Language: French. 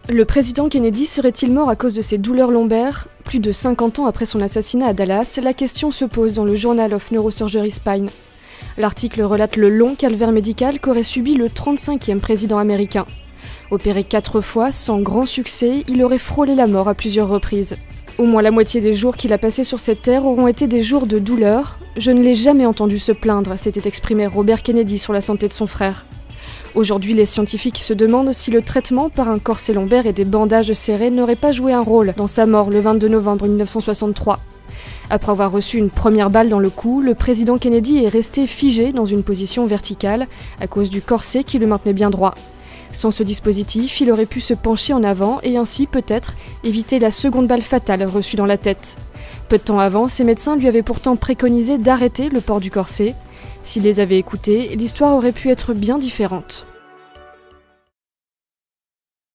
Le président Kennedy serait-il mort à cause de ses douleurs lombaires? Plus de 50 ans après son assassinat à Dallas, la question se pose dans le Journal of Neurosurgery Spine. L'article relate le long calvaire médical qu'aurait subi le 35e président américain. Opéré 4 fois, sans grand succès, il aurait frôlé la mort à plusieurs reprises. Au moins la moitié des jours qu'il a passés sur cette terre auront été des jours de douleur. Je ne l'ai jamais entendu se plaindre, s'était exprimé Robert Kennedy sur la santé de son frère. Aujourd'hui, les scientifiques se demandent si le traitement par un corset lombaire et des bandages serrés n'aurait pas joué un rôle dans sa mort le 22 novembre 1963. Après avoir reçu une première balle dans le cou, le président Kennedy est resté figé dans une position verticale à cause du corset qui le maintenait bien droit. Sans ce dispositif, il aurait pu se pencher en avant et ainsi peut-être éviter la seconde balle fatale reçue dans la tête. Peu de temps avant, ses médecins lui avaient pourtant préconisé d'arrêter le port du corset. S'il les avait écoutés, l'histoire aurait pu être bien différente.